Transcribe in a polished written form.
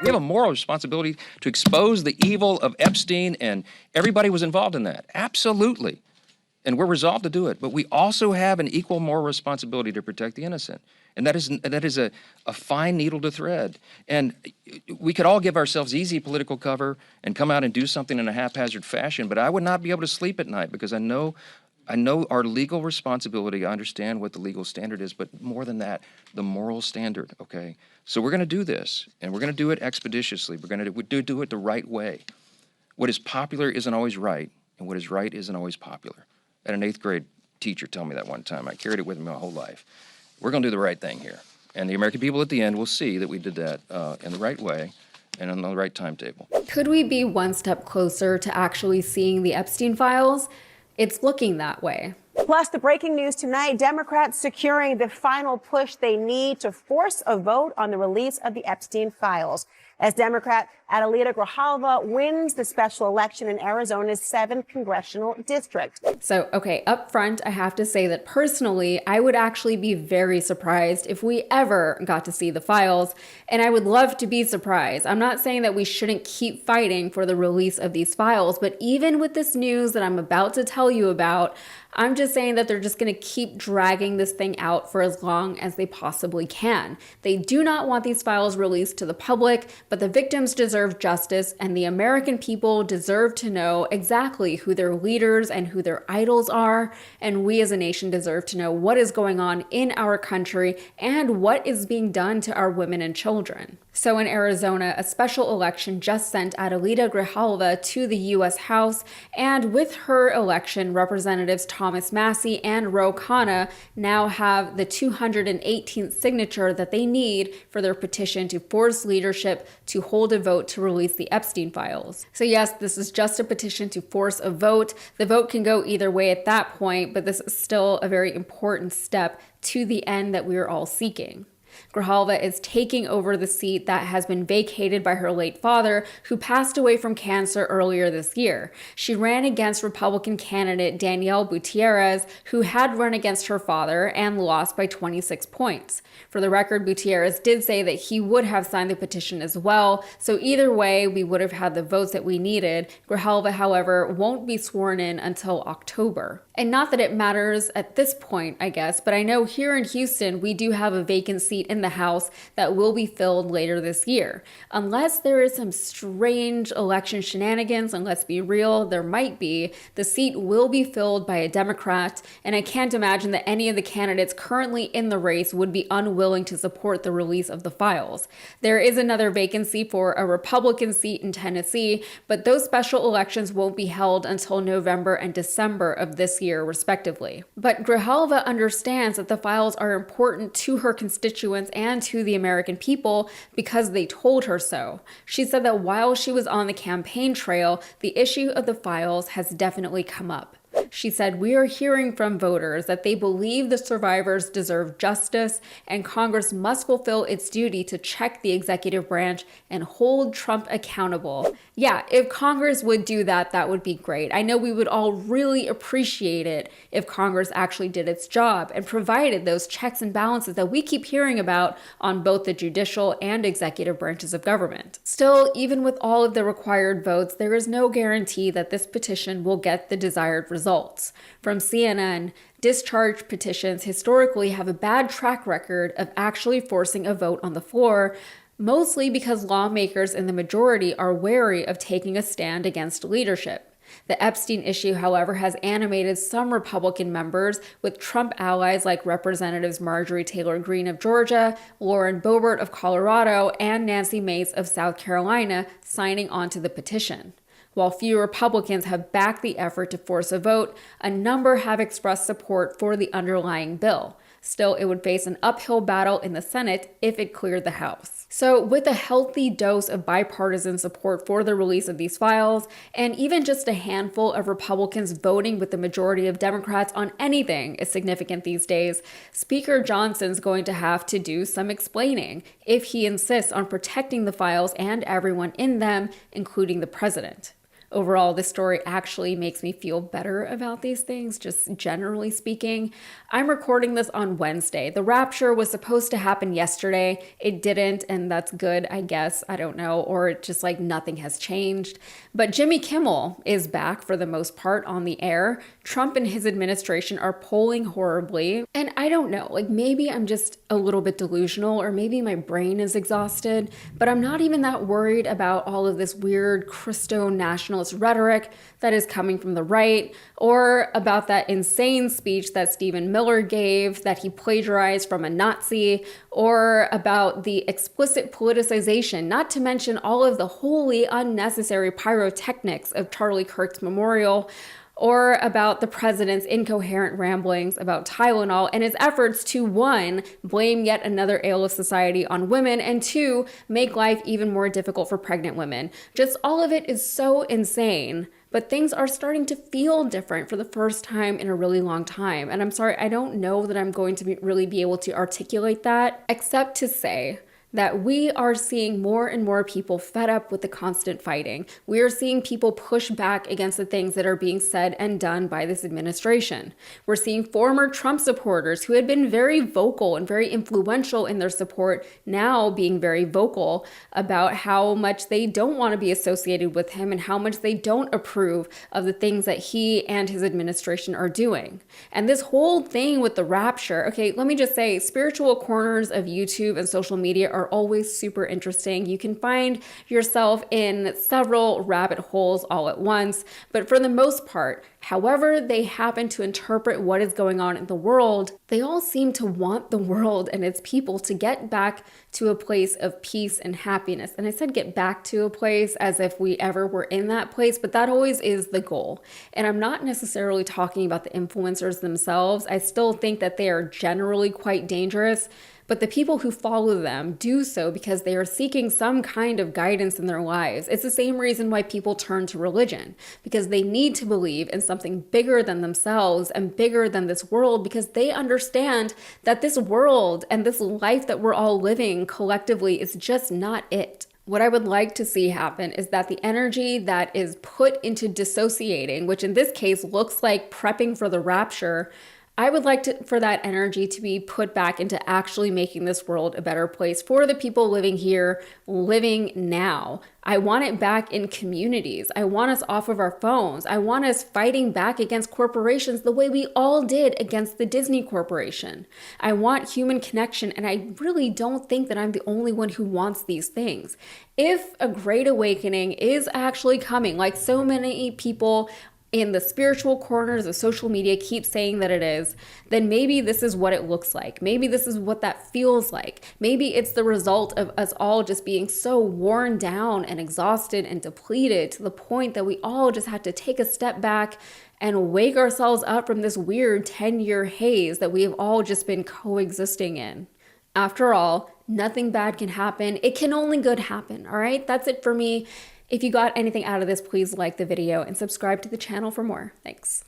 We have a moral responsibility to expose the evil of Epstein, and everybody was involved in that. Absolutely. And we're resolved to do it. But we also have an equal moral responsibility to protect the innocent. And that is a fine needle to thread. And we could all give ourselves easy political cover and come out and do something in a haphazard fashion, but I would not be able to sleep at night because I know our legal responsibility. I understand what the legal standard is, but more than that, the moral standard, okay? So we're going to do this, and we're going to do it expeditiously. We're going to do it the right way. What is popular isn't always right, and what is right isn't always popular. I had an 8th grade teacher tell me that one time. I carried it with me my whole life. We're going to do the right thing here, and the American people at the end will see that we did that in the right way and on the right timetable. Could we be one step closer to actually seeing the Epstein files? It's looking that way. Plus, the breaking news tonight, Democrats securing the final push they need to force a vote on the release of the Epstein files. As Democrat Adelita Grijalva wins the special election in Arizona's 7th congressional district. So, okay, up front, I have to say that personally, I would actually be very surprised if we ever got to see the files, and I would love to be surprised. I'm not saying that we shouldn't keep fighting for the release of these files, but even with this news that I'm about to tell you about, I'm just saying that they're just going to keep dragging this thing out for as long as they possibly can. They do not want these files released to the public, but the victims deserve justice, and the American people deserve to know exactly who their leaders and who their idols are, and we as a nation deserve to know what is going on in our country and what is being done to our women and children. So in Arizona, a special election just sent Adelita Grijalva to the U.S. House, and with her election, Representatives Thomas Massie and Ro Khanna now have the 218th signature that they need for their petition to force leadership to hold a vote to release the Epstein files. So yes, this is just a petition to force a vote. The vote can go either way at that point, but this is still a very important step to the end that we are all seeking. Grijalva is taking over the seat that has been vacated by her late father, who passed away from cancer earlier this year. She ran against Republican candidate Danielle Gutierrez, who had run against her father and lost by 26 points. For the record, Gutierrez did say that he would have signed the petition as well, so either way, we would have had the votes that we needed. Grijalva, however, won't be sworn in until October. And not that it matters at this point, I guess, but I know here in Houston, we do have a vacant seat in the House that will be filled later this year. Unless there is some strange election shenanigans, and let's be real, there might be, the seat will be filled by a Democrat, and I can't imagine that any of the candidates currently in the race would be unwilling to support the release of the files. There is another vacancy for a Republican seat in Tennessee, but those special elections won't be held until November and December of this year, respectively. But Grijalva understands that the files are important to her constituents and to the American people because they told her so. She said that while she was on the campaign trail, the issue of the files has definitely come up. She said, "We are hearing from voters that they believe the survivors deserve justice, and Congress must fulfill its duty to check the executive branch and hold Trump accountable." Yeah, if Congress would do that, that would be great. I know we would all really appreciate it if Congress actually did its job and provided those checks and balances that we keep hearing about on both the judicial and executive branches of government. Still, even with all of the required votes, there is no guarantee that this petition will get the desired results. From CNN, discharge petitions historically have a bad track record of actually forcing a vote on the floor, mostly because lawmakers in the majority are wary of taking a stand against leadership. The Epstein issue, however, has animated some Republican members, with Trump allies like Representatives Marjorie Taylor Greene of Georgia, Lauren Boebert of Colorado, and Nancy Mace of South Carolina signing on to the petition. While few Republicans have backed the effort to force a vote, a number have expressed support for the underlying bill. Still, it would face an uphill battle in the Senate if it cleared the House. So with a healthy dose of bipartisan support for the release of these files, and even just a handful of Republicans voting with the majority of Democrats on anything is significant these days, Speaker Johnson's going to have to do some explaining if he insists on protecting the files and everyone in them, including the president. overall, this story actually makes me feel better about these things, just generally speaking. I'm recording this on Wednesday. The rapture was supposed to happen yesterday. It didn't, and that's good, I guess. I don't know, or it's just like nothing has changed. But Jimmy Kimmel is back for the most part on the air. Trump and his administration are polling horribly. And I don't know, like maybe I'm just a little bit delusional, or maybe my brain is exhausted, but I'm not even that worried about all of this weird Christo nationalist rhetoric that is coming from the right, or about that insane speech that Stephen Miller gave that he plagiarized from a Nazi, or about the explicit politicization, not to mention all of the wholly unnecessary pyrotechnics of Charlie Kirk's memorial, or about the president's incoherent ramblings about Tylenol and his efforts to, one, blame yet another ail of society on women, and two, make life even more difficult for pregnant women. Just all of it is so insane. But things are starting to feel different for the first time in a really long time. And I'm sorry, I don't know that I'm going to really be able to articulate that, except to say that we are seeing more and more people fed up with the constant fighting. We are seeing people push back against the things that are being said and done by this administration. We're seeing former Trump supporters who had been very vocal and very influential in their support now being very vocal about how much they don't want to be associated with him and how much they don't approve of the things that he and his administration are doing. And this whole thing with the rapture, okay, let me just say, spiritual corners of YouTube and social media are always super interesting. You can find yourself in several rabbit holes all at once, but for the most part, however they happen to interpret what is going on in the world, they all seem to want the world and its people to get back to a place of peace and happiness. And I said get back to a place as if we ever were in that place, but that always is the goal. And I'm not necessarily talking about the influencers themselves. I still think that they are generally quite dangerous. But the people who follow them do so because they are seeking some kind of guidance in their lives. It's the same reason why people turn to religion, because they need to believe in something bigger than themselves and bigger than this world, because they understand that this world and this life that we're all living collectively is just not it. What I would like to see happen is that the energy that is put into dissociating, which in this case looks like prepping for the rapture, I would like for that energy to be put back into actually making this world a better place for the people living here, living now. I want it back in communities. I want us off of our phones. I want us fighting back against corporations the way we all did against the Disney Corporation. I want human connection, and I really don't think that I'm the only one who wants these things. If a great awakening is actually coming, like so many people in the spiritual corners of social media keep saying that it is, then maybe this is what it looks like. Maybe this is what that feels like. Maybe it's the result of us all just being so worn down and exhausted and depleted to the point that we all just had to take a step back and wake ourselves up from this weird 10-year haze that we have all just been coexisting in. After all, nothing bad can happen. It can only good happen, all right? That's it for me. If you got anything out of this, please like the video and subscribe to the channel for more. Thanks.